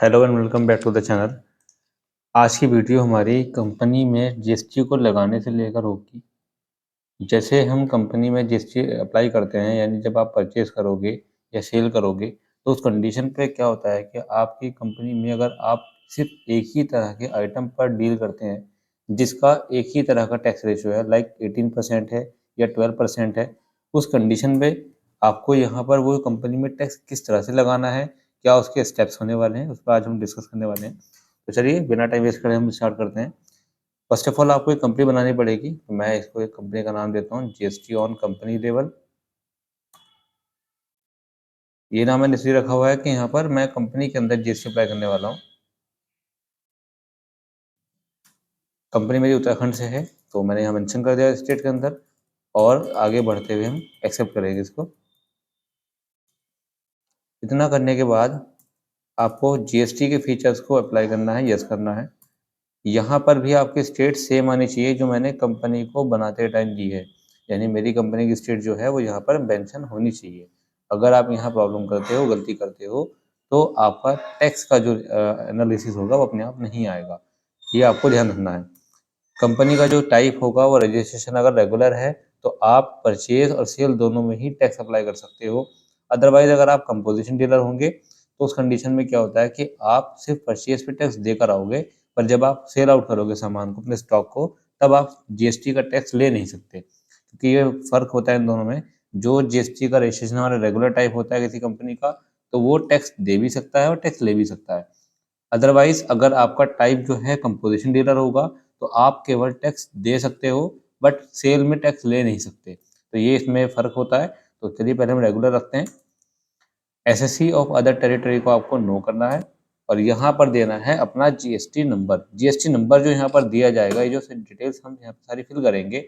Hello and welcome back to the channel. आज की video हमारी कंपनी में जीएसटी को लगाने से लेकर होगी। जैसे हम कंपनी में जीएसटी अप्लाई करते हैं, यानी जब आप परचेज करोगे या सेल करोगे तो उस कंडीशन पे क्या होता है कि आपकी कंपनी में अगर आप सिर्फ एक ही तरह के आइटम पर डील करते हैं जिसका एक ही तरह का टैक्स रेशियो है, लाइक 18% है या 12% है, उस कंडीशन पे आपको यहाँ पर वो कंपनी में टैक्स किस तरह से लगाना है, क्या उसके स्टेप्स होने वाले हैं, उस पर आज हम डिस्कस करने वाले हैं। तो चलिए बिना टाइम वेस्ट करे हम स्टार्ट करते हैं। फर्स्ट ऑफ ऑल आपको एक कंपनी बनानी पड़ेगी, तो मैं इसको एक कंपनी का नाम देता हूँ जीएसटी ऑन कंपनी लेवल। ये नाम मैंने इसलिए रखा हुआ है कि यहाँ पर मैं कंपनी के अंदर जीएसटी अप्लाई करने वाला हूँ। कंपनी मेरी उत्तराखंड से है तो मैंने यहाँ मेंशन कर दिया स्टेट के अंदर, और आगे बढ़ते हुए हम एक्सेप्ट करेंगे इसको। इतना करने के बाद आपको जीएसटी के फीचर्स को अप्लाई करना है, यस करना है। यहाँ पर भी आपकी स्टेट सेम आनी चाहिए जो मैंने कंपनी को बनाते टाइम दी है, यानी मेरी कंपनी की स्टेट जो है वो यहाँ पर मेंशन होनी चाहिए। अगर आप यहाँ प्रॉब्लम करते हो, गलती करते हो, तो आपका टैक्स का जो एनालिसिस होगा वो अपने आप नहीं आएगा। ये आपको ध्यान रखना है। कंपनी का जो टाइप होगा वो रजिस्ट्रेशन अगर रेगुलर है तो आप परचेज और सेल दोनों में ही टैक्स अप्लाई कर सकते हो। अदरवाइज अगर आप कंपोजिशन डीलर होंगे तो उस कंडीशन में क्या होता है कि आप सिर्फ परचेज पे टैक्स देकर आओगे, पर जब आप सेल आउट करोगे सामान को, अपने स्टॉक को, तब आप जीएसटी का टैक्स ले नहीं सकते, क्योंकि ये फर्क होता है इन दोनों में। जो जीएसटी का रजिस्ट्रेशन हमारा रेगुलर टाइप होता है किसी कंपनी का, तो वो टैक्स दे भी सकता है और टैक्स ले भी सकता है। अदरवाइज अगर आपका टाइप जो है कंपोजिशन डीलर होगा तो आप केवल टैक्स दे सकते हो, बट सेल में टैक्स ले नहीं सकते। तो ये इसमें फ़र्क होता है। तो चलिए पहले हम रेगुलर रखते हैं। एसएससी ऑफ अदर टेरिटरी को आपको नो करना है और यहाँ पर देना है अपना जीएसटी नंबर। जीएसटी नंबर जो यहाँ पर दिया जाएगा, ये जो डिटेल्स हम यहाँ पर सारी फिल करेंगे,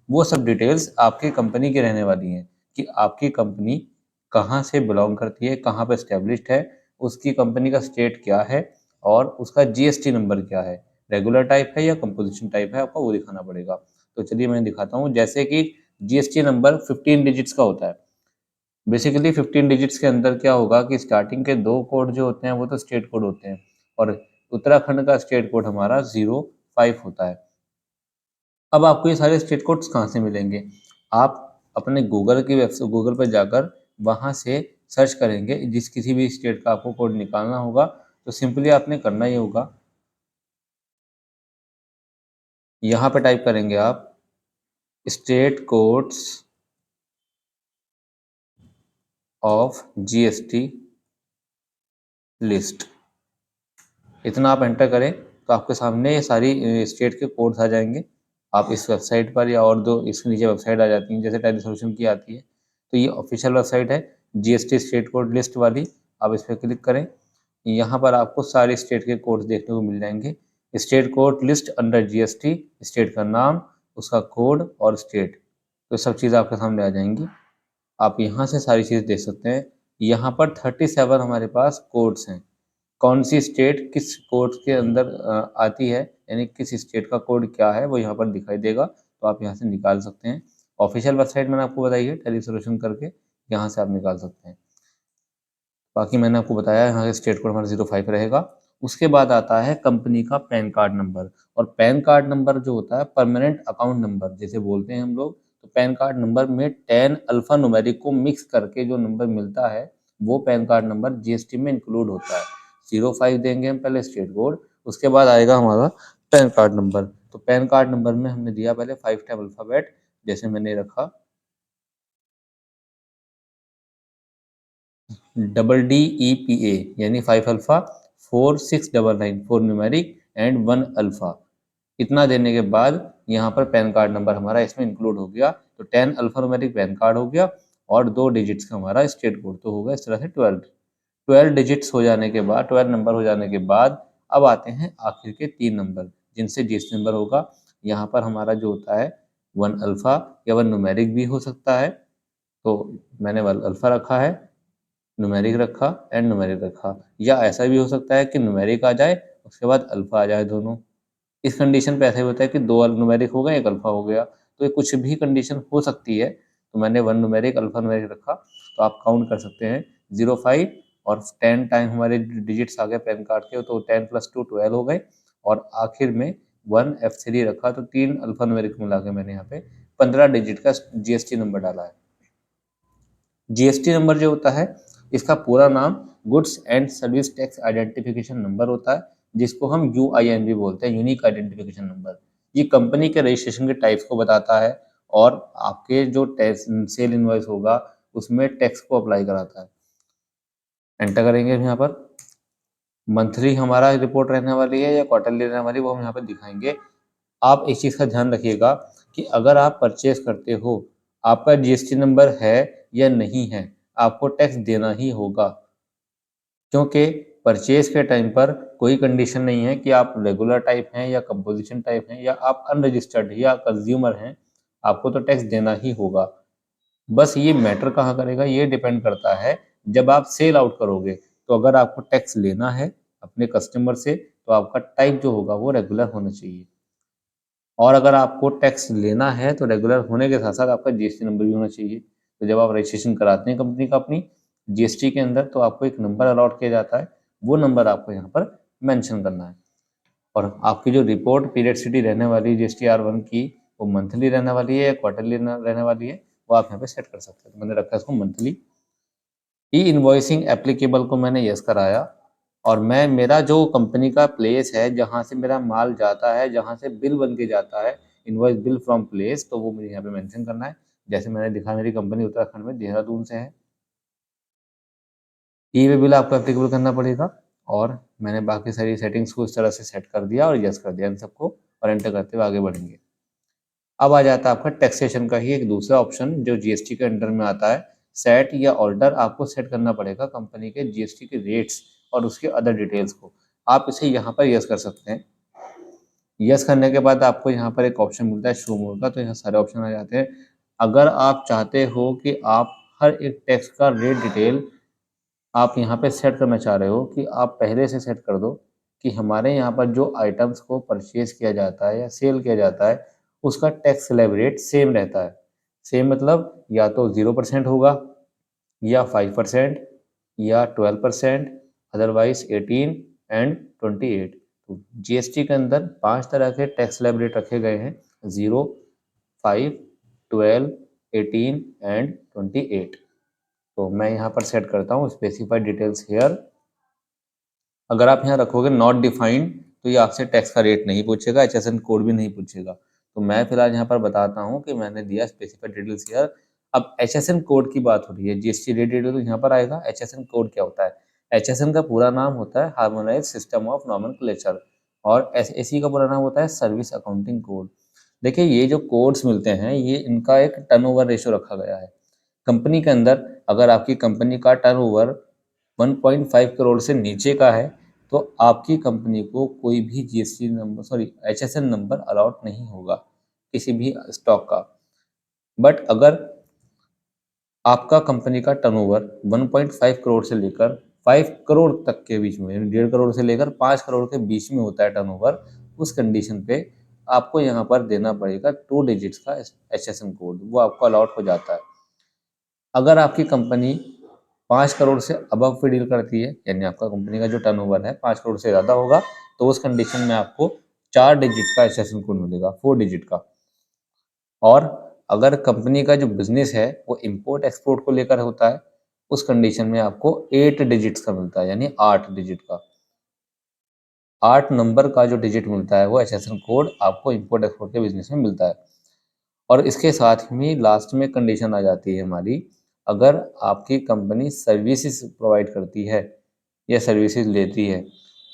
वो सब डिटेल्स आपकी कंपनी की रहने वाली हैं कि आपकी कंपनी कहाँ से बिलोंग करती है, कहाँ पर इस्टेब्लिश्ड है, उसकी कंपनी का स्टेट क्या है और उसका जीएसटी नंबर क्या है, रेगुलर टाइप है या कंपोजिशन टाइप है, आपको वो दिखाना पड़ेगा। तो चलिए मैं दिखाता हूँ। जैसे कि जीएसटी नंबर 15 डिजिट्स का होता है। बेसिकली 15 डिजिट्स के अंदर क्या होगा कि स्टार्टिंग के 2 कोड जो होते हैं वो तो स्टेट कोड होते हैं, और उत्तराखंड का स्टेट कोड हमारा 05 होता है। अब आपको ये सारे स्टेट कोड्स कहाँ से मिलेंगे? आप अपने गूगल पर जाकर वहाँ से सर्च करेंगे। जिस किसी भी स्टेट का आपको कोड निकालना होगा तो सिंपली आपने करना ये होगा, यहाँ पे टाइप करेंगे आप state codes of GST list. इतना आप एंटर करें तो आपके सामने ये सारी स्टेट के कोड्स आ जाएंगे। आप इस वेबसाइट पर, या और दो इसके नीचे वेबसाइट आ जाती हैं जैसे टैली सॉल्यूशन की आती है, तो ये ऑफिशियल वेबसाइट है जीएसटी स्टेट कोड लिस्ट वाली। आप इस पर क्लिक करें, यहाँ पर आपको सारे स्टेट के कोड्स देखने को मिल जाएंगे। State code list under GST, state का नाम, उसका कोड और स्टेट, तो सब चीज़ आपके सामने आ जाएंगी। आप यहाँ से सारी चीज़ देख सकते हैं। यहाँ पर 37 हमारे पास कोड्स हैं। कौन सी स्टेट किस कोड के अंदर आती है, यानी किस स्टेट का कोड क्या है, वो यहाँ पर दिखाई देगा, तो आप यहाँ से निकाल सकते हैं। ऑफिशियल वेबसाइट मैंने आपको बताई है टैली सॉल्यूशन करके, यहाँ से आप निकाल सकते हैं। बाकी मैंने आपको बताया यहाँ का स्टेट कोड हमारा 05 रहेगा। उसके बाद आता है कंपनी का पैन कार्ड नंबर, और पैन कार्ड नंबर जो होता है परमानेंट अकाउंट नंबर जैसे बोलते हैं हम लोग। तो पैन कार्ड नंबर में 10 अल्फा न्यूमेरिक को मिक्स करके जो नंबर मिलता है वो पैन कार्ड नंबर जीएसटी में इंक्लूड होता है। 05 देंगे हम पहले स्टेट कोड, उसके बाद आएगा हमारा पैन कार्ड नंबर। तो पैन कार्ड नंबर में हमने दिया पहले 5 टाइप अल्फ़ाबेट, जैसे मैंने रखा DDEPA, यानी 5 अल्फा 4699, 4 न्यूमेरिक एंड 1 अल्फा। इतना देने के बाद यहाँ पर पैन कार्ड नंबर हमारा इसमें इंक्लूड हो गया। तो 10 अल्फा न्यूमेरिक पैन कार्ड हो गया और 2 डिजिट्स का हमारा स्टेट कोड, तो होगा इस तरह से 12 डिजिट्स हो जाने के बाद, 12 नंबर हो जाने के बाद अब आते हैं आखिर के 3 नंबर जिनसे जीएसटी नंबर होगा। यहाँ पर हमारा जो होता है 1 अल्फा या 1 न्यूमेरिक भी हो सकता है, तो मैंने 1 अल्फा रखा है, न्यूमेरिक रखा एंड न्यूमेरिक रखा, या ऐसा भी हो सकता है कि न्यूमेरिक आ जाए उसके बाद अल्फा आ जाए दोनों। इस कंडीशन पे ऐसा ही होता है कि 2 न्यूमेरिक हो गए, 1 अल्फा हो गया, तो ये कुछ भी कंडीशन हो सकती है। तो मैंने 1 न्यूमेरिक अल्फा न्यूमेरिक रखा, तो आप काउंट कर सकते हैं 05 और 10 टाइम हमारे डिजिट्स आ गए पैन कार्ड के, तो 10 + 2 12 हो गए, और आखिर में 1 F3 रखा, तो 3 अल्फान्यूमेरिक मिला के मैंने यहाँ पे 15 डिजिट का जीएसटी नंबर डाला है। जीएसटी नंबर जो होता है, इसका पूरा नाम goods and service tax identification number होता है, जिसको हम यूआईएन भी बोलते हैं, यूनिक आइडेंटिफिकेशन नंबर। ये कंपनी के रजिस्ट्रेशन के टाइप्स को बताता है, और आपके जो टैक्स सेल इनवॉइस होगा उसमें टैक्स को अप्लाई कराता है। एंटर करेंगे यहाँ पर, मंथली हमारा रिपोर्ट रहने वाली है या क्वार्टरली रहने वाली, वो हम यहाँ पर दिखाएंगे। आप इस चीज़ का ध्यान रखिएगा कि अगर आप परचेज करते हो, आपका जीएसटी नंबर है या नहीं है, आपको टैक्स देना ही होगा, क्योंकि परचेज के टाइम पर कोई कंडीशन नहीं है कि आप रेगुलर टाइप हैं या कंपोजिशन टाइप हैं या आप अनरजिस्टर्ड या कंज्यूमर हैं, आपको तो टैक्स देना ही होगा। बस ये मैटर कहाँ करेगा, ये डिपेंड करता है जब आप सेल आउट करोगे, तो अगर आपको टैक्स लेना है अपने कस्टमर से, तो आपका टाइप जो होगा वो रेगुलर होना चाहिए, और अगर आपको टैक्स लेना है तो रेगुलर होने के साथ साथ आपका जीएसटी नंबर भी होना चाहिए। तो जब आप रजिस्ट्रेशन कराते हैं कंपनी का अपनी जीएसटी के अंदर, तो आपको एक नंबर अलॉट किया जाता है, वो नंबर आपको यहाँ पर मेंशन करना है। और आपकी जो रिपोर्ट पीरियडिसिटी रहने वाली है जीएसटी R1 की, वो मंथली रहने वाली है या क्वार्टरली रहने वाली है, वो आप यहाँ पे सेट कर सकते हैं। तो मैंने रखा है इसको मंथली। ई इन्वॉइसिंग एप्लीकेबल को मैंने यस कराया, और मैं मेरा जो कंपनी का प्लेस है जहाँ से मेरा माल जाता है, जहाँ से बिल बन के जाता है, इनवॉइस बिल फ्रॉम प्लेस, तो वो मुझे यहाँ पे मेंशन करना है। जैसे मैंने दिखा, मेरी कंपनी उत्तराखंड में देहरादून से है, ई वे बिल आपको एप्लीकेबल करना पड़ेगा। और मैंने बाकी सारी सेटिंग्स को इस तरह से सेट कर दिया और यस कर दिया इन सबको, और एंटर करते हुए आगे बढ़ेंगे। अब आ जाता है आपका टैक्सेशन का ही एक दूसरा ऑप्शन जो जीएसटी के अंडर में आता है, सेट या ऑल्टर। आपको सेट करना पड़ेगा कंपनी के जीएसटी के रेट्स और उसके अदर डिटेल्स को। आप इसे यहाँ पर यस कर सकते हैं। यस करने के बाद आपको यहाँ पर एक ऑप्शन मिलता है शो मोर का, तो यहाँ सारे ऑप्शन आ जाते हैं। अगर आप चाहते हो कि आप हर एक टैक्स का रेट डिटेल आप यहाँ पे सेट करना चाह रहे हो, कि आप पहले से सेट कर दो कि हमारे यहाँ पर जो आइटम्स को परचेज किया जाता है या सेल किया जाता है, उसका टैक्स स्लैब रेट सेम रहता है। सेम मतलब या तो 0% होगा, या 5%, या 12%, अदरवाइज 18 एंड 28। तो जीएसटी के अंदर 5 तरह के टैक्स स्लैब रेट रखे गए हैं: 0, 5, 12, 18 एंड 28। तो मैं यहाँ पर सेट करता हूँ स्पेसिफाइड डिटेल्स हेयर। अगर आप यहाँ रखोगे नॉट डिफाइंड, तो ये आपसे टैक्स का रेट नहीं पूछेगा, एचएसएन कोड भी नहीं पूछेगा। तो मैं फिलहाल यहाँ पर बताता हूँ कि मैंने दिया स्पेसिफाइड डिटेल्स हेयर। अब एचएसएन कोड की बात हो रही है, जीएसटी रेट डिटेल तो यहाँ पर आएगा। एचएसएन कोड क्या होता है? एचएसएन का पूरा नाम होता है हार्मोनाइज्ड सिस्टम ऑफ नॉमेनक्लेचर, और एसएसी का पूरा नाम होता है सर्विस अकाउंटिंग कोड। देखिए, ये जो कोड्स मिलते हैं, ये इनका एक टर्नओवर रेशियो रखा गया है कंपनी के अंदर। अगर आपकी कंपनी का टर्नओवर 1.5 करोड़ से नीचे का है, तो आपकी कंपनी को कोई भी GST number, HSN number allot नहीं होगा किसी भी स्टॉक का। बट अगर आपका कंपनी का टर्नओवर 1.5 करोड़ से लेकर 5 करोड़ तक के बीच में, 1.5 करोड़ से लेकर 5 करोड़ के बीच में होता है टर्नओवर, उस कंडीशन पे आपको यहाँ पर देना पड़ेगा 2 डिजिट्स का एचएसएन कोड, वो आपको अलॉट हो जाता है। अगर आपकी कंपनी 5 करोड़ से अबव पे डील करती है, यानी आपका कंपनी का जो टर्नओवर है 5 करोड़ से ज़्यादा होगा, तो उस कंडीशन में आपको 4 डिजिट का एचएसएन कोड मिलेगा, 4 डिजिट का। और अगर कंपनी का जो बिजनेस है वो इंपोर्ट एक्सपोर्ट को लेकर होता है, उस कंडीशन में आपको 8 डिजिट्स का मिलता है, यानी 8 डिजिट का, 8 नंबर का जो डिजिट मिलता है वो एचएसएन कोड आपको इंपोर्ट एक्सपोर्ट के बिजनेस में मिलता है। और इसके साथ में लास्ट में कंडीशन आ जाती है हमारी, अगर आपकी कंपनी सर्विसेज प्रोवाइड करती है या सर्विसेज लेती है,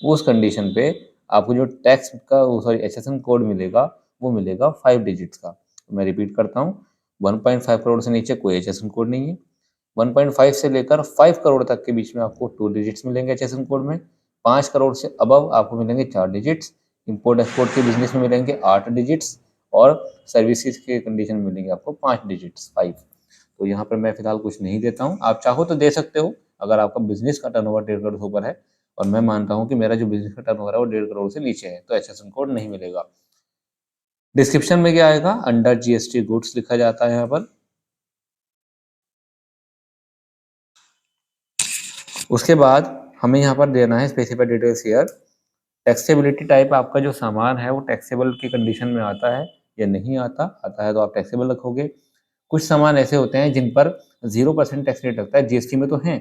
उस कंडीशन पे आपको जो टैक्स का एचएसएन कोड मिलेगा, वो मिलेगा 5 डिजिट्स का। मैं रिपीट करता हूँ, 1.5 करोड़ से नीचे कोई एचएसएन कोड नहीं है, 1.5 से लेकर 5 करोड़ तक के बीच में आपको 2 डिजिट्स मिलेंगे एचएसएन कोड में, 5 करोड़ से अबव आपको मिलेंगे 4 डिजिट्स, इंपोर्ट एक्सपोर्ट के बिजनेस में मिलेंगे 8 डिजिट्स, और सर्विसेज के कंडीशन में मिलेंगे आपको 5 डिजिट्स, 5। तो यहाँ पर मैं फिलहाल कुछ नहीं देता हूँ, आप चाहो तो दे सकते हो अगर आपका बिजनेस का टर्नओवर 1.5 करोड़ से ऊपर है, और मैं मानता हूँ कि मेरा जो बिजनेस का टर्नओवर है वो 1.5 करोड़ से नीचे है, तो एचएसएन कोड नहीं मिलेगा। डिस्क्रिप्शन में क्या आएगा? अंडर जीएसटी गुड्स लिखा जाता है यहाँ पर। उसके बाद हमें यहाँ पर देना है specified details here. Taxability type आपका जो सामान है वो टैक्सेबल की कंडीशन में आता है या नहीं आता, आता है तो आप टैक्सेबल रखोगे। कुछ सामान ऐसे होते हैं जिन पर 0% टैक्स रेट लगता है, जीएसटी में तो है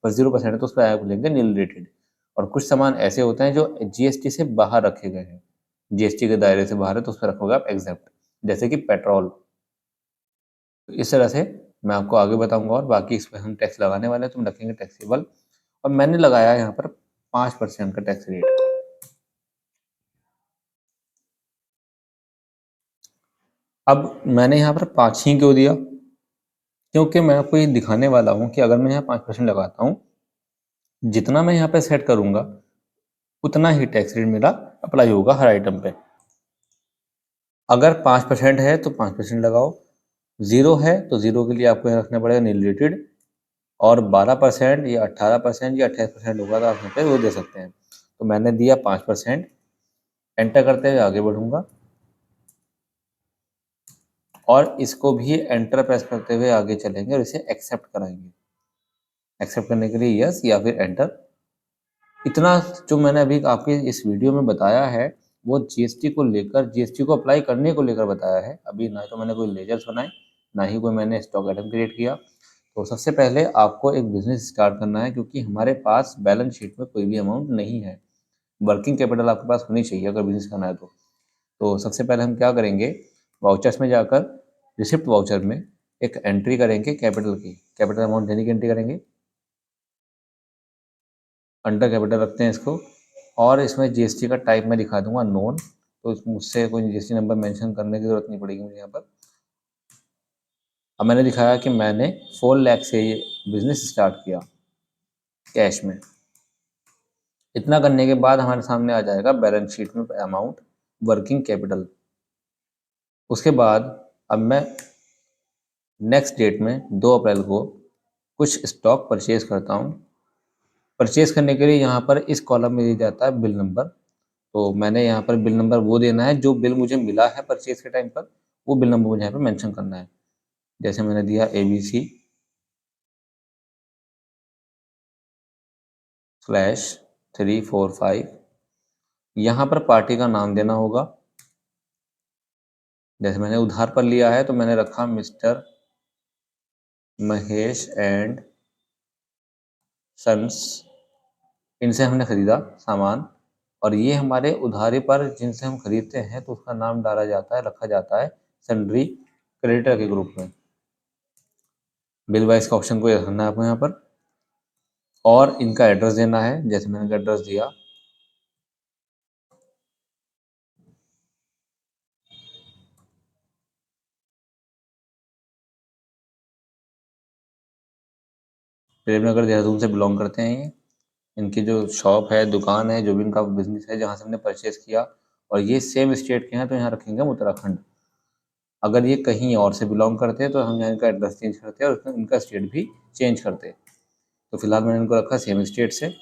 पर 0% है तो उस पर आप लेंगे नील रेटेड। और कुछ सामान ऐसे होते हैं जो जीएसटी से बाहर रखे गए हैं, जीएसटी के दायरे से बाहर है तो उस पर रखोगे आप एग्जेप्ट, जैसे कि पेट्रोल। इस तरह से मैं आपको आगे बताऊंगा और बाकी इस पर हम टैक्स लगाने वाले हैं तो हम रखेंगे टैक्सेबल। और मैंने लगाया यहाँ पर 5% का टैक्स रेट। अब मैंने यहाँ पर 5 ही क्यों दिया, क्योंकि मैं आपको ये दिखाने वाला हूँ कि अगर मैं यहाँ 5% लगाता हूँ, जितना मैं यहाँ पे सेट करूँगा उतना ही टैक्स रेट मेरा अप्लाई होगा हर आइटम पे। अगर 5% है तो 5% लगाओ, 0 है तो 0 के लिए आपको यहाँ रखना पड़ेगा नील रेटेड, और 12% या 18% या 28% होगा तो आप यहाँ पे वो दे सकते हैं। तो मैंने दिया 5%। एंटर करते हुए आगे बढ़ूंगा और इसको भी एंटर प्रेस करते हुए आगे चलेंगे और इसे एक्सेप्ट कराएंगे। एक्सेप्ट करने के लिए यस या फिर एंटर। इतना जो मैंने अभी आपके इस वीडियो में बताया है वो जीएसटी को लेकर, जीएसटी को अप्लाई करने को लेकर बताया है। अभी ना तो मैंने कोई लेजर्स बनाए, ना ही कोई मैंने स्टॉक आइटम क्रिएट किया। तो सबसे पहले आपको एक बिजनेस स्टार्ट करना है, क्योंकि हमारे पास बैलेंस शीट में कोई भी अमाउंट नहीं है। वर्किंग कैपिटल आपके पास होनी चाहिए अगर बिजनेस करना है तो सबसे पहले हम क्या करेंगे, वाउचर्स में जाकर रिसिप्ट वाउचर में एक एंट्री करेंगे कैपिटल की, कैपिटल अमाउंट देने की एंट्री करेंगे। अंडर कैपिटल रखते हैं इसको, और इसमें जीएसटी का टाइप मैं दिखा दूंगा नोन, तो मुझसे कोई जीएसटी नंबर मेंशन करने की ज़रूरत नहीं पड़ेगी मुझे यहाँ पर। अब मैंने दिखाया कि मैंने 4 लाख से ये बिजनेस स्टार्ट किया कैश में। इतना करने के बाद हमारे सामने आ जाएगा बैलेंस शीट में अमाउंट, वर्किंग कैपिटल। उसके बाद अब मैं नेक्स्ट डेट में 2 अप्रैल को कुछ स्टॉक परचेज करता हूँ। परचेज करने के लिए यहाँ पर इस कॉलम में दिया जाता है बिल नंबर। तो मैंने यहाँ पर बिल नंबर वो देना है जो बिल मुझे मिला है परचेज के टाइम पर, वो बिल नंबर मुझे यहाँ पर मेंशन करना है। जैसे मैंने दिया ABC/345। यहाँ पर पार्टी का नाम देना होगा। जैसे मैंने उधार पर लिया है तो मैंने रखा मिस्टर महेश एंड सन्स, इनसे हमने खरीदा सामान। और ये हमारे उधारी पर जिनसे हम खरीदते हैं तो उसका नाम डाला जाता है, रखा जाता है सन्ड्री क्रेडिटर के ग्रुप में। बिल वाइज का ऑप्शन को रखना है आपको यहाँ पर, और इनका एड्रेस देना है। जैसे मैंने एड्रेस दिया, प्रेमनगर देहरादून से बिलोंग करते हैं ये। इनकी जो शॉप है, दुकान है, जो भी इनका बिजनेस है जहाँ से हमने परचेज किया, और ये सेम स्टेट के हैं तो यहाँ रखेंगे हम उत्तराखंड। अगर ये कहीं और से बिलोंग करते हैं तो हम यहाँ इनका एड्रेस चेंज करते हैं और इनका स्टेट भी चेंज करते हैं। तो फिलहाल मैंने इनको रखा सेम स्टेट से।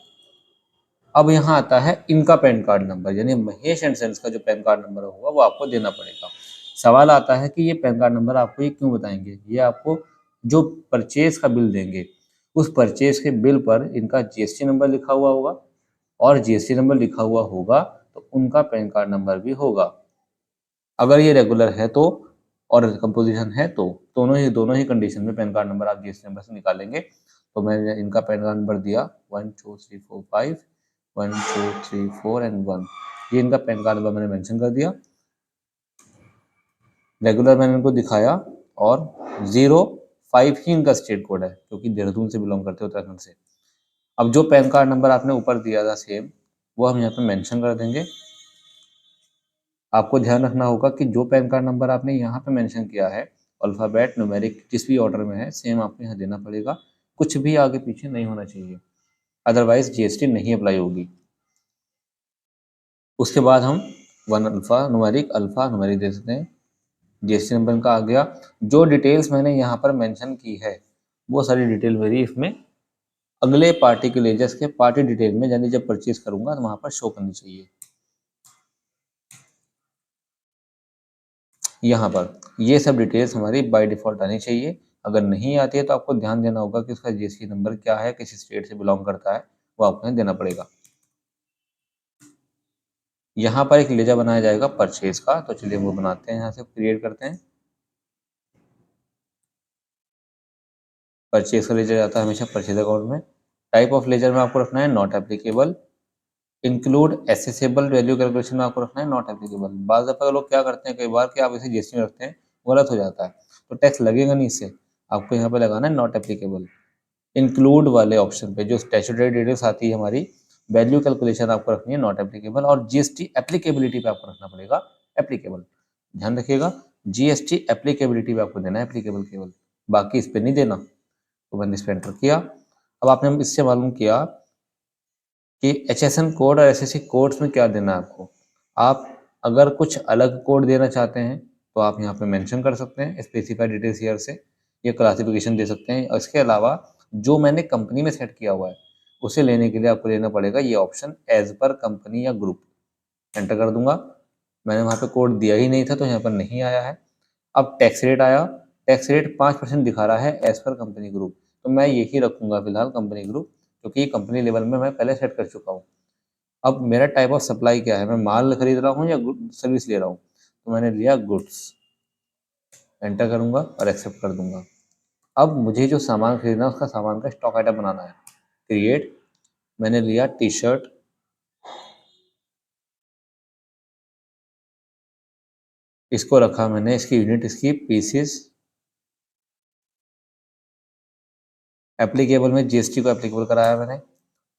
अब यहाँ आता है इनका पैन कार्ड नंबर, यानी महेश एंड सन्स का जो पैन कार्ड नंबर होगा वो आपको देना पड़ेगा। सवाल आता है कि ये पैन कार्ड नंबर आपको ये क्यों बताएंगे, ये आपको जो परचेज का बिल देंगे उस परचेज के बिल पर इनका जीएसटी नंबर लिखा हुआ होगा, और जीएसटी नंबर लिखा हुआ होगा तो उनका पैन कार्ड नंबर भी होगा। अगर ये रेगुलर है तो, और कंपोजिशन है तो दोनों ही कंडीशन में पैन कार्ड नंबर आप जीएसटी नंबर से निकालेंगे। तो मैंने इनका पैन कार्ड नंबर दिया 12345 1234 एंड 1। ये इनका पैन कार्ड नंबर मैंने मेंशन कर दिया। रेगुलर मैंने इनको दिखाया, और 05 ही इनका स्टेट कोड है क्योंकि देहरादून से बिलोंग करते हैं, उत्तराखंड से। अब जो पैन कार्ड नंबर आपने ऊपर दिया था सेम, वो हम यहाँ पे मेंशन कर देंगे। आपको ध्यान रखना होगा कि जो पैन कार्ड नंबर आपने यहाँ पे मेंशन किया है, अल्फ़ाबेट न्यूमेरिक जिस भी ऑर्डर में है, सेम आपको यहाँ देना पड़ेगा। कुछ भी आगे पीछे नहीं होना चाहिए, अदरवाइज जीएसटी नहीं अप्लाई होगी। उसके बाद हम अल्फ़ा न्यूमेरिक दे सकते हैं। जीएसटी नंबर का आ गया। जो डिटेल्स मैंने यहाँ पर मेंशन की है वो सारी डिटेल मेरी इसमें अगले पार्टी के लेजर्स के पार्टी डिटेल में, यानी जब परचेज करूंगा तो वहाँ पर शो करनी चाहिए। यहाँ पर ये सब डिटेल्स हमारी बाय डिफ़ॉल्ट आनी चाहिए। अगर नहीं आती है तो आपको ध्यान देना होगा कि उसका जीएसटी नंबर क्या है, किस स्टेट से बिलोंग करता है, वो आपको यहाँ देना पड़ेगा। यहाँ पर एक लेजर बनाया जाएगा परचेज का, तो चलिए वो बनाते हैं, यहाँ से क्रिएट करते हैं। परचेज का लेजर आता है हमेशा परचेज अकाउंट में। टाइप ऑफ लेजर में आपको रखना है not applicable. Include assessable value calculation में आपको रखना है नॉट एप्लीकेबल। बाज़ दफ़ा लोग क्या करते हैं कई बार कि आप इसे जीएसटी में रखते हैं, गलत हो जाता है, तो टैक्स लगेगा नहीं इससे, आपको यहाँ पे लगाना है नॉट एप्लीकेबल। इंक्लूड वाले ऑप्शन पे जो स्टैट्यूटरी डिटेल्स आती है हमारी, वैल्यू कैलकुलेशन आपको रखनी है नॉट एप्लीकेबल, और जीएसटी एप्लीकेबिलिटी पे आपको रखना पड़ेगा एप्लीकेबल। ध्यान रखिएगा, जीएसटी एप्लीकेबिलिटी पे आपको देना है एप्लीकेबल केवल, बाकी इस पे नहीं देना। तो मैंने इस पे एंटर किया। अब आपने इससे मालूम किया कि एचएसएन कोड और एसएससी कोड्स में क्या देना है आपको। आप अगर कुछ अलग कोड देना चाहते हैं तो आप यहाँ पे मेंशन कर सकते हैं स्पेसिफाइड डिटेल्स हियर से, ये क्लासिफिकेशन दे सकते हैं। और इसके अलावा जो मैंने कंपनी में सेट किया हुआ है उसे लेने के लिए आपको लेना पड़ेगा ये ऑप्शन एज पर कंपनी या ग्रुप। एंटर कर दूंगा। मैंने वहाँ पे कोड दिया ही नहीं था तो यहाँ पर नहीं आया है। अब टैक्स रेट आया, टैक्स रेट 5% दिखा रहा है एज पर कंपनी ग्रुप, तो मैं यही रखूंगा फिलहाल कंपनी ग्रुप, क्योंकि ये कंपनी लेवल में मैं पहले सेट कर चुका हूँ। अब मेरा टाइप ऑफ सप्लाई क्या है, मैं माल खरीद रहा हूँ या सर्विस ले रहा हूँ, तो मैंने लिया गुड्स। एंटर करूंगा और एक्सेप्ट कर दूंगा। अब मुझे जो सामान खरीदना है उसका सामान का स्टॉक आइटम बनाना है। क्रिएट, मैंने लिया टी शर्ट, इसको रखा मैंने, इसकी यूनिट, इसकी पीसेस। एप्लीकेबल में जीएसटी को एप्लीकेबल कराया मैंने।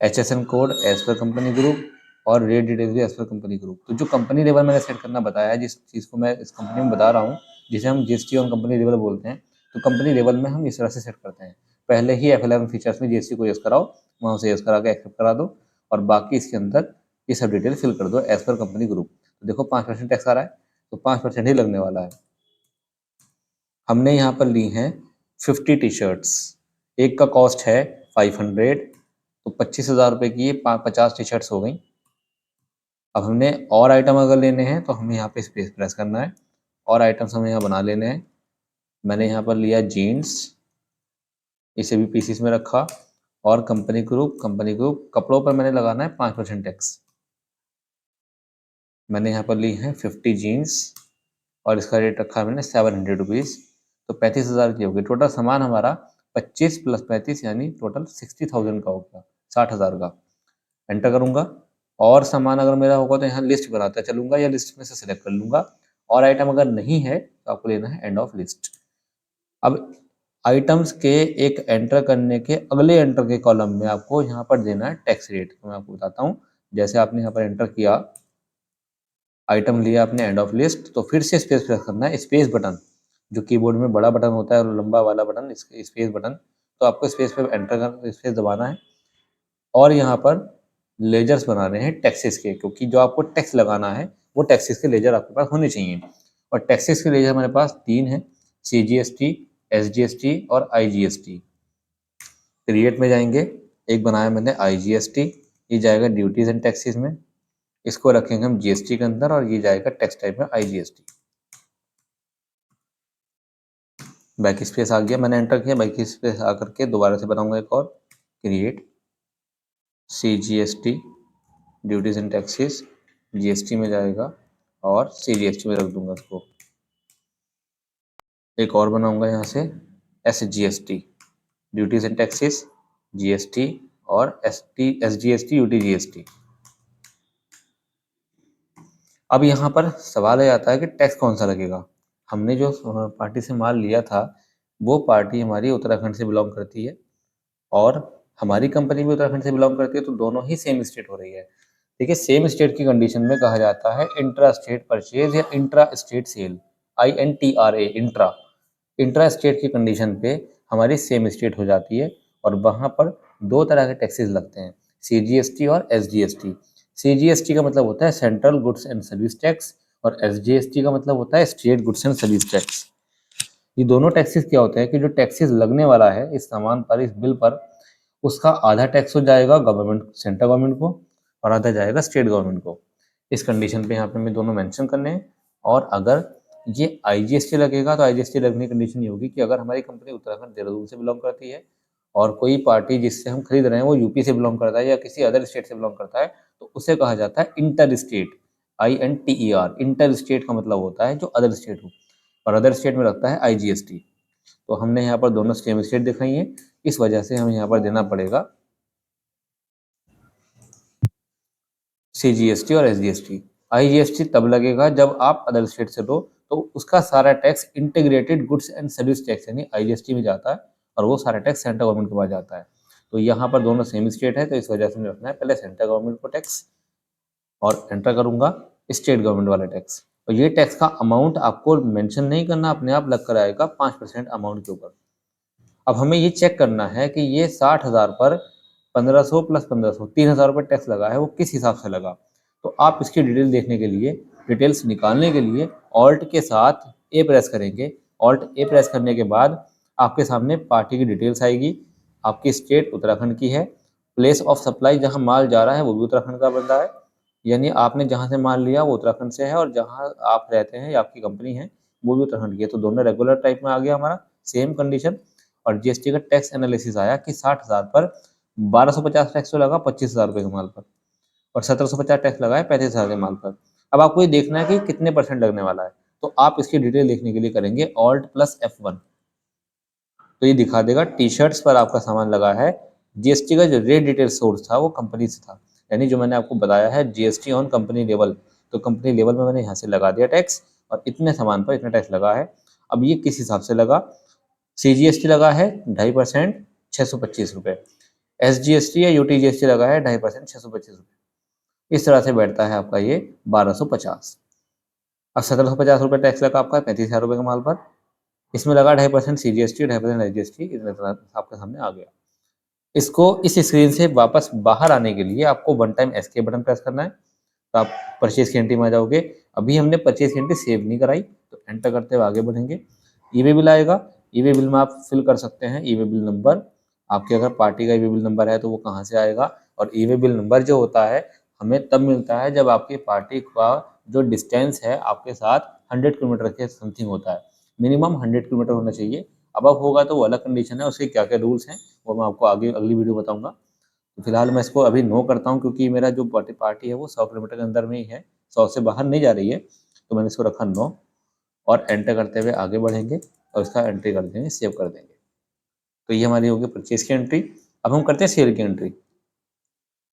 HSN code as per company group, और रेट डिटेल्स भी एज पर कंपनी ग्रुप। तो जो कंपनी लेवल मैंने सेट करना बताया है, जिस चीज़ को मैं इस कंपनी में बता रहा हूँ, जिसे हम जीएसटी ऑन कंपनी लेवल बोलते हैं, तो कंपनी लेवल में हम इस तरह से सेट करते हैं। पहले ही F11 फीचर्स में जीएसटी को यस कराओ, वहाँ से यस करा के एक्सेप्ट करा दो, और बाकी इसके अंदर ये सब डिटेल फिल कर दो एज पर कंपनी ग्रुप। तो देखो 5% टैक्स आ रहा है, तो 5% ही लगने वाला है। हमने यहाँ पर ली हैं 50 टी शर्ट्स, एक का कॉस्ट है 500, तो 25,000 रुपये की ये 50 टी शर्ट्स हो गई। अब हमने और आइटम अगर लेने हैं तो हमें यहाँ पे स्पेस प्रेस करना है, और आइटम्स हमें यहाँ बना लेने हैं। मैंने यहाँ पर लिया जीन्स, इसे भी पीसीस में रखा, और कंपनी ग्रुप कपड़ों पर मैंने लगाना है 5% टैक्स। मैंने यहाँ पर ली है 50 जीन्स, और इसका रेट रखा है मैंने 700 रुपीज़, तो 35,000 की होगी। टोटल सामान हमारा 25 + 35 यानी टोटल 60,000 का हो गया, 60,000 का। एंटर करूंगा, और सामान अगर मेरा होगा तो यहाँ लिस्ट बनाता चलूंगा, या लिस्ट में से सिलेक्ट कर लूंगा। और आइटम अगर नहीं है तो आपको लेना है एंड ऑफ लिस्ट। अब आइटम्स के एक एंटर करने के अगले एंटर के कॉलम में आपको यहाँ पर देना है टैक्स रेट। तो मैं आपको बताता हूँ, जैसे आपने यहाँ पर एंटर किया, आइटम लिया आपने एंड ऑफ लिस्ट, तो फिर से स्पेस प्रेस करना है, स्पेस बटन, जो कीबोर्ड में बड़ा बटन होता है और लंबा वाला बटन, स्पेस बटन, तो आपको स्पेस पे एंटर कर स्पेस दबाना है। और यहाँ पर लेजर्स बनाने हैं टैक्सेस के, क्योंकि जो आपको टैक्स लगाना है वो टैक्सेस के लेजर आपके पास होने चाहिए। और टैक्सेस के लेजर हमारे पास 3 हैं, CGST, SGST और IGST। क्रिएट में जाएंगे, एक बनाया मैंने IGST, ये जाएगा ड्यूटीज एंड टैक्सेस में, इसको रखेंगे हम जीएसटी के अंदर, और ये जाएगा टैक्स टाइप में IGST। बैक स्पेस आ गया, मैंने एंटर किया, बैक स्पेस आकर के दोबारा से बनाऊंगा एक और, create CGST duties and taxes, GST में जाएगा, और CGST में रख दूंगा इसको। एक और बनाऊंगा यहाँ से SGST duties and taxes, GST, और SGST UTGST। अब यहाँ पर सवाल ये आता है कि टैक्स कौन सा लगेगा। हमने जो पार्टी से माल लिया था वो पार्टी हमारी उत्तराखंड से बिलोंग करती है, और हमारी कंपनी भी उत्तराखंड से बिलोंग करती है, तो दोनों ही सेम स्टेट हो रही है। देखिए, सेम स्टेट की कंडीशन में कहा जाता है इंट्रा स्टेट परचेज या intra state sale, INTRA, intra. Intra state की कंडीशन पे हमारी सेम स्टेट हो जाती है, और वहाँ पर 2 तरह के टैक्सेस लगते हैं, CGST और SGST। CGST का मतलब होता है central goods and service tax, और SGST का मतलब होता है state goods and service tax. ये दोनों टैक्सेस क्या होते हैं कि जो टैक्सेस लगने वाला है इस सामान पर, इस बिल पर, उसका आधा टैक्स हो जाएगा गवर्नमेंट, सेंट्रल गवर्नमेंट को, और आधा जाएगा स्टेट गवर्नमेंट को। इस कंडीशन पे यहाँ पे हमें दोनों मेंशन करने हैं। और अगर ये IGST लगेगा, तो IGST लगने की कंडीशन ये होगी कि अगर हमारी कंपनी उत्तराखंड देहरादून से बिलोंग करती है और कोई पार्टी जिससे हम खरीद रहे हैं वो यूपी से बिलोंग करता है या किसी अदर स्टेट से बिलोंग करता है, तो उसे कहा जाता है inter state, INTER। Inter state का मतलब होता है जो अदर स्टेट हो, और अदर स्टेट में लगता है IGST। तो हमने यहाँ पर दोनों सेम स्टेट दिखाई है, इस वजह से हमें यहाँ पर देना पड़ेगा CGST और SGST। IGST तब लगेगा जब आप अदर स्टेट से लो, तो उसका सारा tax integrated goods and service tax यानी IGST में जाता है, और वो सारा टैक्स सेंट्रल गवर्नमेंट के पास जाता है। तो यहाँ पर दोनों सेम स्टेट है, तो इस वजह से मुझे रखना है पहले सेंट्रल गवर्नमेंट को टैक्स, और एंटर करूंगा स्टेट गवर्नमेंट वाला टैक्स। और ये टैक्स का अमाउंट आपको मेंशन नहीं करना, अपने आप लग कर आएगा 5% अमाउंट के ऊपर। अब हमें ये चेक करना है कि ये 60,000 पर 1500 प्लस 1500 3,000 रुपये टैक्स लगा है, वो किस हिसाब से लगा। तो आप इसकी डिटेल देखने के लिए, डिटेल्स निकालने के लिए ऑल्ट के साथ ए प्रेस करेंगे। ऑल्ट ए प्रेस करने के बाद आपके सामने पार्टी की डिटेल्स आएगी। आपकी स्टेट उत्तराखंड की है, प्लेस ऑफ सप्लाई जहाँ माल जा रहा है वो भी उत्तराखंड का बन रहा है, यानी आपने जहाँ से माल लिया वो उत्तराखंड से है, और जहाँ आप रहते हैं या आपकी कंपनी है वो भी उत्तराखंड की है। तो दोनों रेगुलर टाइप में आ गया हमारा, सेम कंडीशन। और GST का टैक्स एनालिसिस आया कि 60,000 पर 1250 टैक्स तो लगा 25,000 रुपये के माल पर, और 1750 टैक्स लगा है 35,000 के माल पर। अब आपको ये देखना है कि कितने परसेंट लगने वाला है, तो आप इसकी डिटेल देखने के लिए करेंगे Alt + F1। तो ये दिखा देगा टी शर्ट्स पर आपका सामान लगा है। GST का जो रेट डिटेल सोर्स था वो कंपनी से था, यानी जो मैंने आपको बताया है GST ऑन कंपनी लेवल, तो कंपनी लेवल में मैंने यहाँ से लगा दिया टैक्स, और इतने सामान पर इतना टैक्स लगा है। अब ये किस हिसाब से लगा, CGST लगा है 2.5%, 625 रुपये। SGST या UTGST लगा है 2.5%, 625 रुपये। इस तरह से बैठता है आपका ये 1250। अब 1750 रुपये टैक्स लगा आपका 35,000 रुपये के माल पर, इसमें लगा 2.5% CGST, 2.5% SGST, इतना आपके सामने आ गया। इसको इस स्क्रीन से वापस बाहर आने के लिए आपको one time escape button press करना है, तो आप परचेज की एंट्री में आ जाओगे। अभी हमने परचेज की एंट्री सेव नहीं कराई, तो एंटर करते हुए आगे बढ़ेंगे। ई वे बिल आएगा, ई वे बिल में आप फिल कर सकते हैं ई वे बिल नंबर। आपके अगर पार्टी का ई वे बिल नंबर है तो वो कहाँ से आएगा, और ई वे बिल नंबर जो होता है हमें तब मिलता है जब आपकी पार्टी का जो डिस्टेंस है आपके साथ 100 किलोमीटर के समथिंग होता है। मिनिमम 100 किलोमीटर होना चाहिए। अब होगा तो वो अलग कंडीशन है, उसके क्या क्या रूल्स हैं वो मैं आपको आगे अगली वीडियो बताऊंगा। तो फिलहाल मैं इसको अभी नो करता हूँ, क्योंकि मेरा जो पार्टी है वो 100 किलोमीटर के अंदर में ही है, 100 से बाहर नहीं जा रही है, तो मैंने इसको रखा नो। और एंटर करते हुए आगे बढ़ेंगे और इसका एंट्री कर देंगे, सेव कर देंगे। तो ये हमारी होगी परचेज की एंट्री। अब हम करते हैं सेल की एंट्री।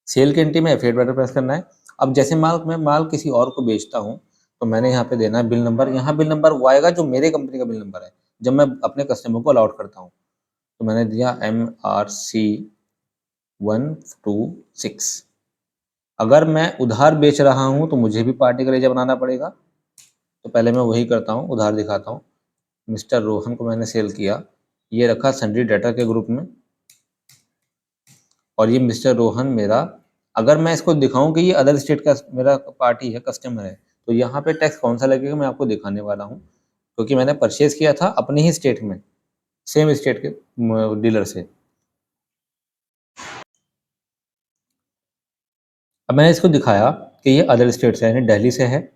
सेल की एंट्री में एफिडेविट बटन प्रेस करना है। अब जैसे मैं माल किसी और को बेचता हूँ, तो मैंने यहाँ पे देना है बिल नंबर। यहाँ बिल नंबर वो आएगा जो मेरे कंपनी का बिल नंबर है जब मैं अपने कस्टमर को अलॉट करता हूँ। तो मैंने दिया MRC126। अगर मैं उधार बेच रहा हूँ तो मुझे भी पार्टी का लेजा बनाना पड़ेगा, तो पहले मैं वही करता हूँ, उधार दिखाता हूँ। मिस्टर रोहन को मैंने सेल किया, ये रखा सन्ड्री डेटर के ग्रुप में, और ये मिस्टर रोहन मेरा। अगर मैं इसको दिखाऊं कि ये अदर स्टेट का मेरा पार्टी है, कस्टमर है, तो यहाँ पे टैक्स कौन सा लगेगा मैं आपको दिखाने वाला हूँ, क्योंकि मैंने परचेज किया था अपने ही स्टेट में, सेम स्टेट के डीलर से। अब मैंने इसको दिखाया कि ये अदर स्टेट से यानी दिल्ली से है,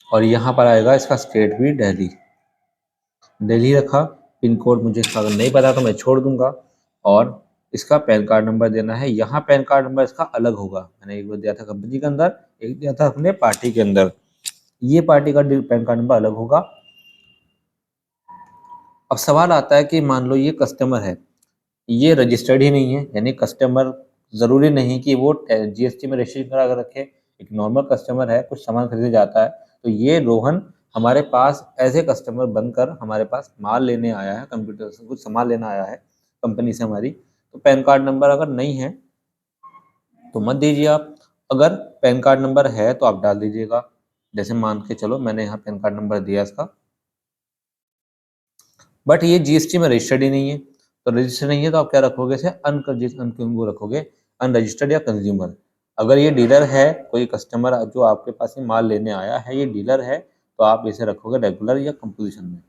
और यहाँ पर आएगा इसका स्टेट भी दिल्ली, दिल्ली रखा। पिन कोड मुझे अगर नहीं पता तो मैं छोड़ दूंगा, और इसका पैन कार्ड नंबर देना है। यहाँ पैन कार्ड नंबर इसका अलग होगा, मैंने एक बार दिया था कंपनी के अंदर, एक दिया था अपने पार्टी के अंदर। ये पार्टी का पैन कार्ड नंबर अलग होगा। अब सवाल आता है कि मान लो ये कस्टमर है, ये रजिस्टर्ड ही नहीं है, यानी कस्टमर ज़रूरी नहीं कि वो GST में रजिस्ट्रेशन करा कर रखे। एक नॉर्मल कस्टमर है, कुछ सामान खरीदने जाता है, तो ये रोहन हमारे पास एज ए कस्टमर बनकर हमारे पास माल लेने आया है, कंप्यूटर से कुछ सामान लेना आया है कंपनी से हमारी। तो पैन कार्ड नंबर अगर नहीं है तो मत दीजिए आप, अगर पैन कार्ड नंबर है तो आप डाल दीजिएगा। जैसे मान के चलो मैंने यहाँ पैन कार्ड नंबर दिया इसका, बट ये GST में रजिस्टर्ड ही नहीं है। तो रजिस्टर्ड नहीं है तो आप क्या रखोगे इसे, वो रखोगे अनरजिस्टर्ड या कंज्यूमर। अगर ये डीलर है, कोई कस्टमर जो आपके पास ये माल लेने आया है ये डीलर है, तो आप इसे रखोगे रेगुलर या कंपोजिशन में।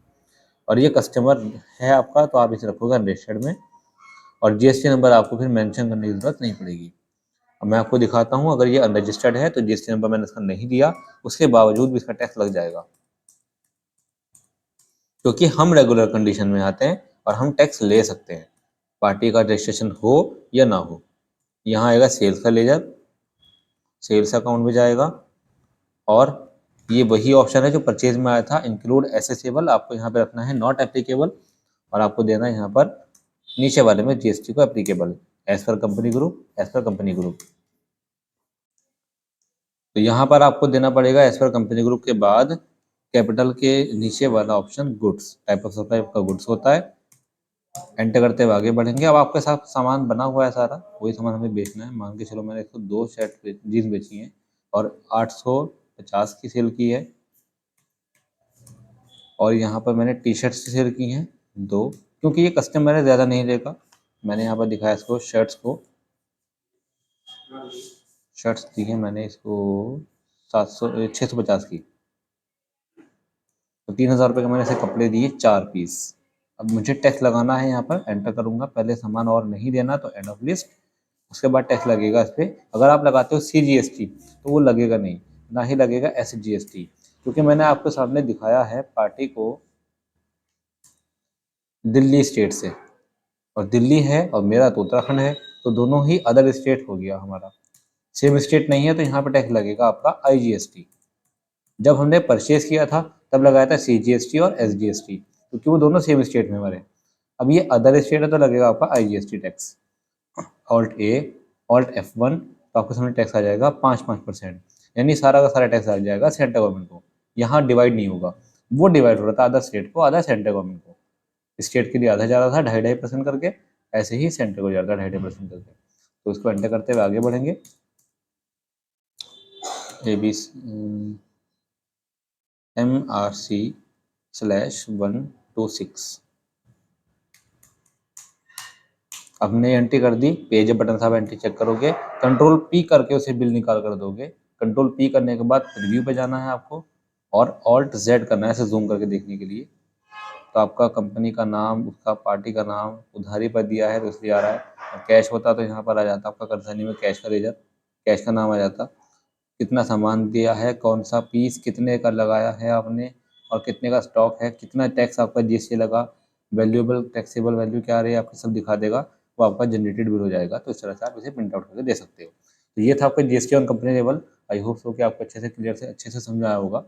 और ये कस्टमर है आपका तो आप इसे रखोगे अनरजिस्टर्ड में, और GST नंबर आपको फिर मेंशन करने की जरूरत नहीं पड़ेगी। अब मैं आपको दिखाता हूँ, अगर ये अनरजिस्टर्ड है तो जीएसटी नंबर मैंने इसका नहीं दिया, उसके बावजूद भी इसका टैक्स लग जाएगा, क्योंकि हम रेगुलर कंडीशन में आते हैं और हम टैक्स ले सकते हैं, पार्टी का रजिस्ट्रेशन हो या ना हो। यहाँ आएगा सेल्स का लेजर, सेल्स अकाउंट में जाएगा, और ये वही ऑप्शन है जो परचेज में आया था, इंक्लूड एसेसेबल, आपको यहाँ पे रखना है नॉट एप्लीकेबल, और आपको देना है यहाँ पर नीचे वाले में जीएसटी को applicable, as per company group, as per company group. तो यहाँ पर आपको देना पड़ेगा एज पर कंपनी ग्रुप के बाद कैपिटल के नीचे वाला option goods, type of supply का गुड्स होता है। एंटर करते हुए आगे बढ़ेंगे। अब आपके साथ सामान बना हुआ है सारा, वही सामान हमें बेचना है। मान के चलो मैंने इसको 2 शर्ट जीन्स बेची है और 850 की सेल की है, और यहाँ पर मैंने टी शर्ट्स सेल की हैं 2, क्योंकि ये कस्टमर है, ज़्यादा नहीं लेगा। मैंने यहाँ पर दिखाया इसको शर्ट्स को, शर्ट्स दी है मैंने इसको 650 की, तो 3000 रुपये के मैंने इसे कपड़े दिए 4 पीस। अब मुझे टैक्स लगाना है, यहाँ पर एंटर करूँगा, पहले सामान और नहीं देना तो एंड ऑफ लिस्ट, उसके बाद टैक्स लगेगा इस पर। अगर आप लगाते हो CGST तो वो लगेगा नहीं, ना ही लगेगा SGST, क्योंकि मैंने आपके सामने दिखाया है पार्टी को दिल्ली स्टेट से, और दिल्ली है और मेरा तो उत्तराखंड है, तो दोनों ही अदर स्टेट हो गया हमारा। सेम स्टेट नहीं है तो यहाँ पर टैक्स लगेगा आपका IGST। जब हमने परचेज किया था तब लगाया था CGST और SGST, क्योंकि वो दोनों सेम स्टेट में हमारे। अब ये अदर स्टेट है तो लगेगा आपका IGST टैक्स। Alt-A, Alt-F1, तो आपके सामने टैक्स आ जाएगा 5%, यानी सारा का सारा टैक्स आ जाएगा सेंट्रल गवर्नमेंट को। यहाँ डिवाइड नहीं होगा, वो डिवाइड हो रहा था आधा स्टेट को, आधा सेंट्रल गवर्नमेंट को। स्टेट के लिए आधा जा रहा था 2.5% करके, ऐसे ही सेंटर को जा रहा था 2.5% करके। तो इसको एंटर करते हुए आगे बढ़ेंगे। MRC/126 हमने एंट्री कर दी, पेज बटन साहब एंट्री चेक करोगे, कंट्रोल P करके उसे बिल निकाल कर दोगे। कंट्रोल P करने के बाद रिव्यू पे जाना है आपको, और Alt-Z करना है इसे जूम करके देखने के लिए। तो आपका कंपनी का नाम, उसका पार्टी का नाम उधारी पर दिया है तो इसलिए आ रहा है, और कैश होता तो यहाँ पर आ जाता आपका कंसर्नी में कैश का लेजर, कैश का नाम आ जाता, कितना सामान दिया है, कौन सा पीस कितने का लगाया है आपने, और कितने का स्टॉक है, कितना टैक्स आपका GST लगा, वैल्यूएबल टैक्सेबल वैल्यू क्या आ रही है आपकी, सब दिखा देगा। वो आपका जनरेटेड बिल हो जाएगा। तो इस तरह से आप इसे प्रिंट आउट करके दे सकते हो। तो ये था आपका GST on company level. I hope so कि आपको अच्छे से क्लियर से अच्छे से समझ में आया होगा।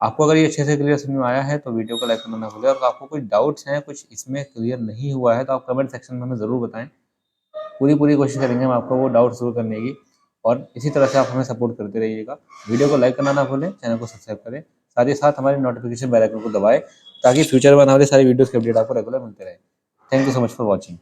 आपको अगर ये अच्छे से क्लियर समझ में आया है तो वीडियो को लाइक करना ना भूलें, और आपको कोई डाउट्स हैं, कुछ इसमें क्लियर नहीं हुआ है, तो आप कमेंट सेक्शन में हमें ज़रूर बताएं। पूरी कोशिश करेंगे हम आपको वो डाउट दूर करने की, और इसी तरह से आप हमें सपोर्ट करते रहिएगा। वीडियो को लाइक करना ना भूलें, चैनल को सब्सक्राइब करें, साथ ही साथ हमारे नोटिफिकेशन बेल आइकन को दबाएं, ताकि फ्यूचर में आने वाली सारी वीडियोज़ के अपडेट आपको रेगुलर मिलते रहे। Thank you so much for watching.